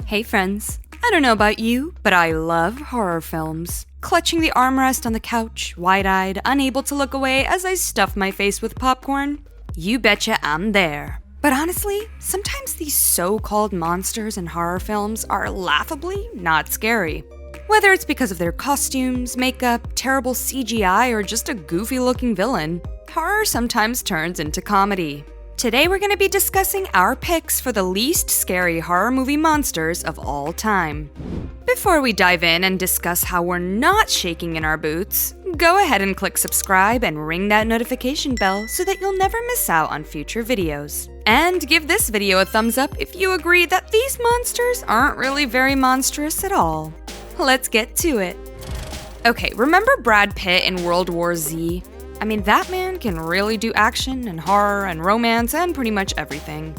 Hey friends, I don't know about you, but I love horror films. Clutching the armrest on the couch, wide-eyed, unable to look away as I stuff my face with popcorn, you betcha I'm there. But honestly, sometimes these so-called monsters in horror films are laughably not scary. Whether it's because of their costumes, makeup, terrible CGI, or just a goofy-looking villain, horror sometimes turns into comedy. Today we're going to be discussing our picks for the least scary horror movie monsters of all time. Before we dive in and discuss how we're not shaking in our boots, go ahead and click subscribe and ring that notification bell so that you'll never miss out on future videos. And give this video a thumbs up if you agree that these monsters aren't really very monstrous at all. Let's get to it. Okay, remember Brad Pitt in World War Z? I mean, that man can really do action and horror and romance and pretty much everything.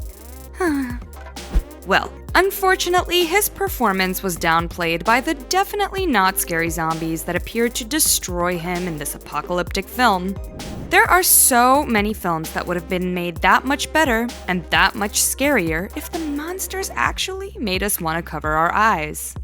Well, unfortunately, his performance was downplayed by the definitely not scary zombies that appeared to destroy him in this apocalyptic film. There are so many films that would have been made that much better and that much scarier if the monsters actually made us want to cover our eyes.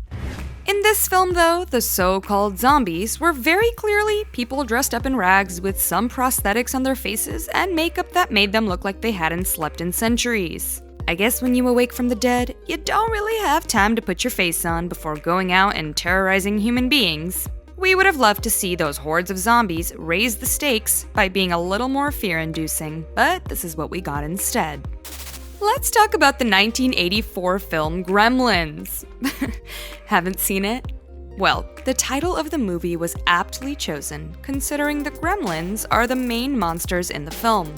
In this film, though, the so-called zombies were very clearly people dressed up in rags with some prosthetics on their faces and makeup that made them look like they hadn't slept in centuries. I guess when you awake from the dead, you don't really have time to put your face on before going out and terrorizing human beings. We would have loved to see those hordes of zombies raise the stakes by being a little more fear-inducing, but this is what we got instead. Let's talk about the 1984 film Gremlins. Haven't seen it? Well, the title of the movie was aptly chosen, considering the Gremlins are the main monsters in the film.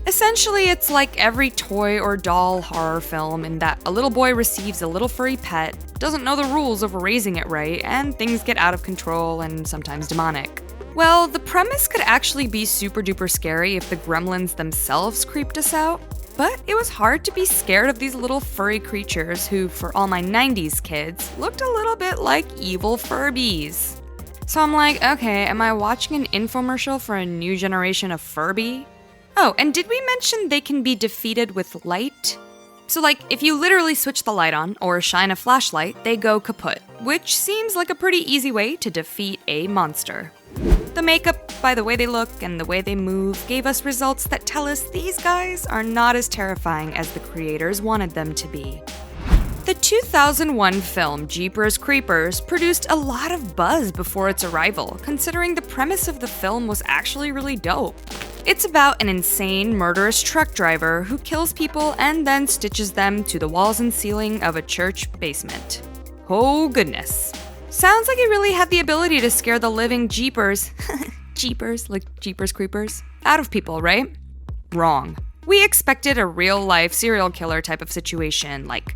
Essentially, it's like every toy or doll horror film in that a little boy receives a little furry pet, doesn't know the rules of raising it right, and things get out of control and sometimes demonic. Well, the premise could actually be super duper scary if the Gremlins themselves creeped us out. But it was hard to be scared of these little furry creatures who, for all my 90s kids, looked a little bit like evil Furbies. So I'm like, okay, am I watching an infomercial for a new generation of Furby? Oh, and did we mention they can be defeated with light? So like, if you literally switch the light on or shine a flashlight, they go kaput, which seems like a pretty easy way to defeat a monster. The makeup, by the way they look and the way they move, gave us results that tell us these guys are not as terrifying as the creators wanted them to be. The 2001 film Jeepers Creepers produced a lot of buzz before its arrival, considering the premise of the film was actually really dope. It's about an insane, murderous truck driver who kills people and then stitches them to the walls and ceiling of a church basement. Oh goodness. Sounds like he really had the ability to scare the living jeepers, jeepers, like Jeepers Creepers, out of people, right? Wrong. We expected a real-life serial killer type of situation, like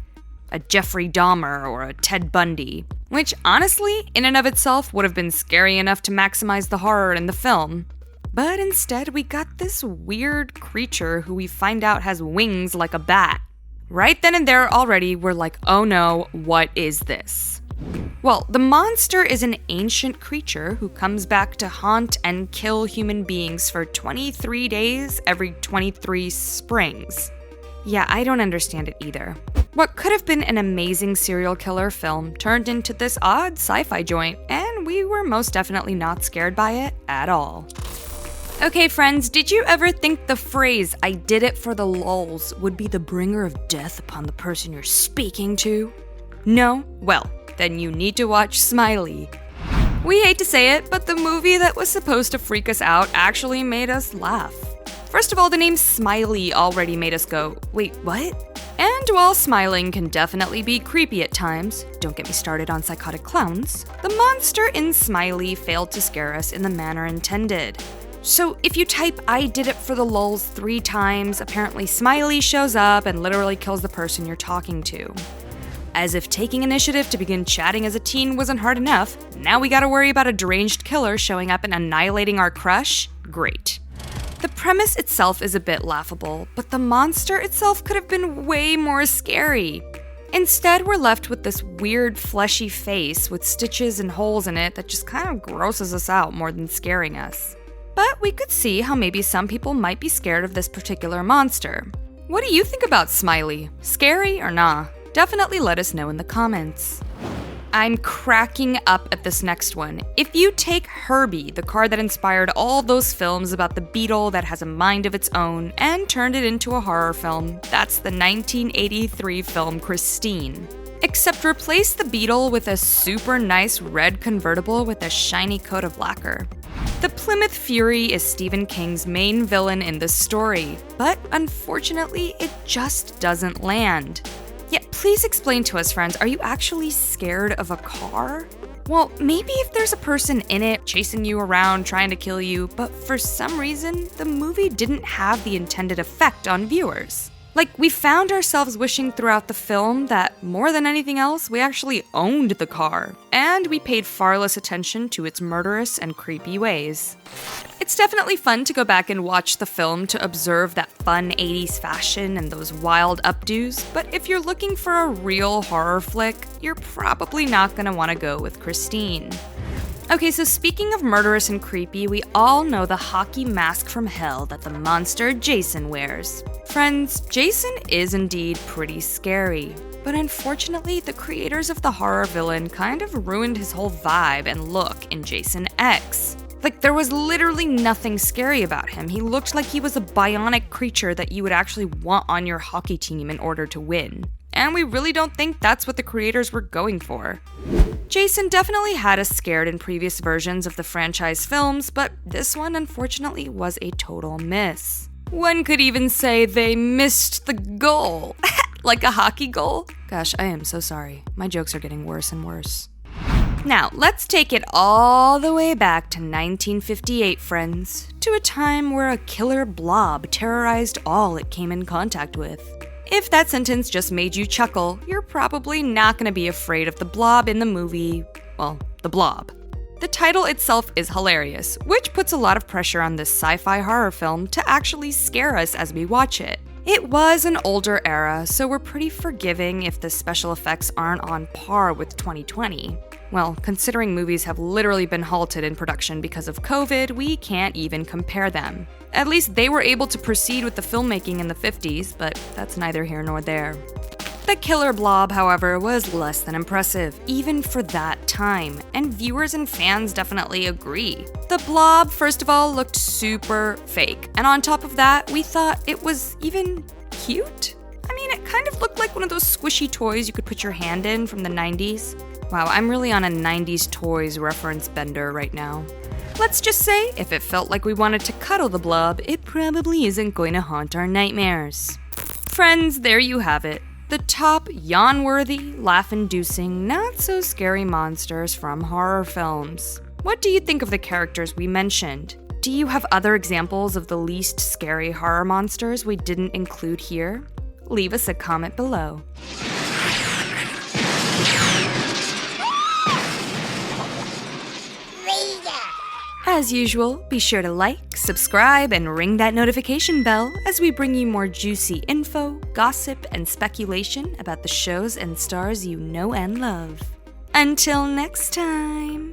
a Jeffrey Dahmer or a Ted Bundy, which honestly, in and of itself, would have been scary enough to maximize the horror in the film. But instead, we got this weird creature who we find out has wings like a bat. Right then and there already, we're like, oh no, what is this? Well, the monster is an ancient creature who comes back to haunt and kill human beings for 23 days every 23 springs. Yeah, I don't understand it either. What could have been an amazing serial killer film turned into this odd sci-fi joint, and we were most definitely not scared by it at all. Okay, friends, did you ever think the phrase, "I did it for the lulz," would be the bringer of death upon the person you're speaking to? No? Well, then you need to watch Smiley. We hate to say it, but the movie that was supposed to freak us out actually made us laugh. First of all, the name Smiley already made us go, wait, what? And while smiling can definitely be creepy at times, don't get me started on psychotic clowns, the monster in Smiley failed to scare us in the manner intended. So if you type "I did it for the lulz" 3 times, apparently Smiley shows up and literally kills the person you're talking to. As if taking initiative to begin chatting as a teen wasn't hard enough, now we gotta worry about a deranged killer showing up and annihilating our crush? Great. The premise itself is a bit laughable, but the monster itself could have been way more scary. Instead, we're left with this weird fleshy face with stitches and holes in it that just kind of grosses us out more than scaring us. But we could see how maybe some people might be scared of this particular monster. What do you think about Smiley? Scary or nah? Definitely let us know in the comments. I'm cracking up at this next one. If you take Herbie, the car that inspired all those films about the beetle that has a mind of its own, and turned it into a horror film, that's the 1983 film Christine. Except replace the beetle with a super nice red convertible with a shiny coat of lacquer. The Plymouth Fury is Stephen King's main villain in this story, but unfortunately, it just doesn't land. Yet, please explain to us, friends, are you actually scared of a car? Well, maybe if there's a person in it chasing you around trying to kill you, but for some reason, the movie didn't have the intended effect on viewers. Like, we found ourselves wishing throughout the film that, more than anything else, we actually owned the car, and we paid far less attention to its murderous and creepy ways. It's definitely fun to go back and watch the film to observe that fun 80s fashion and those wild updos, but if you're looking for a real horror flick, you're probably not gonna wanna go with Christine. Okay, so speaking of murderous and creepy, we all know the hockey mask from hell that the monster Jason wears. Friends, Jason is indeed pretty scary, but unfortunately, the creators of the horror villain kind of ruined his whole vibe and look in Jason X. Like, there was literally nothing scary about him. He looked like he was a bionic creature that you would actually want on your hockey team in order to win. And we really don't think that's what the creators were going for. Jason definitely had us scared in previous versions of the franchise films, but this one unfortunately was a total miss. One could even say they missed the goal. Like a hockey goal? Gosh, I am so sorry. My jokes are getting worse and worse. Now, let's take it all the way back to 1958, friends, to a time where a killer blob terrorized all it came in contact with. If that sentence just made you chuckle, you're probably not going to be afraid of the blob in the movie, well, The Blob. The title itself is hilarious, which puts a lot of pressure on this sci-fi horror film to actually scare us as we watch it. It was an older era, so we're pretty forgiving if the special effects aren't on par with 2020. Well, considering movies have literally been halted in production because of COVID, we can't even compare them. At least they were able to proceed with the filmmaking in the 50s, but that's neither here nor there. The killer blob, however, was less than impressive, even for that time, and viewers and fans definitely agree. The blob, first of all, looked super fake, and on top of that, we thought it was even cute? I mean, it kind of looked like one of those squishy toys you could put your hand in from the 90s. Wow, I'm really on a 90s toys reference bender right now. Let's just say, if it felt like we wanted to cuddle the blob, it probably isn't going to haunt our nightmares. Friends, there you have it. The top yawn-worthy, laugh-inducing, not-so-scary monsters from horror films. What do you think of the characters we mentioned? Do you have other examples of the least scary horror monsters we didn't include here? Leave us a comment below. As usual, be sure to like, subscribe, and ring that notification bell as we bring you more juicy info, gossip, and speculation about the shows and stars you know and love. Until next time!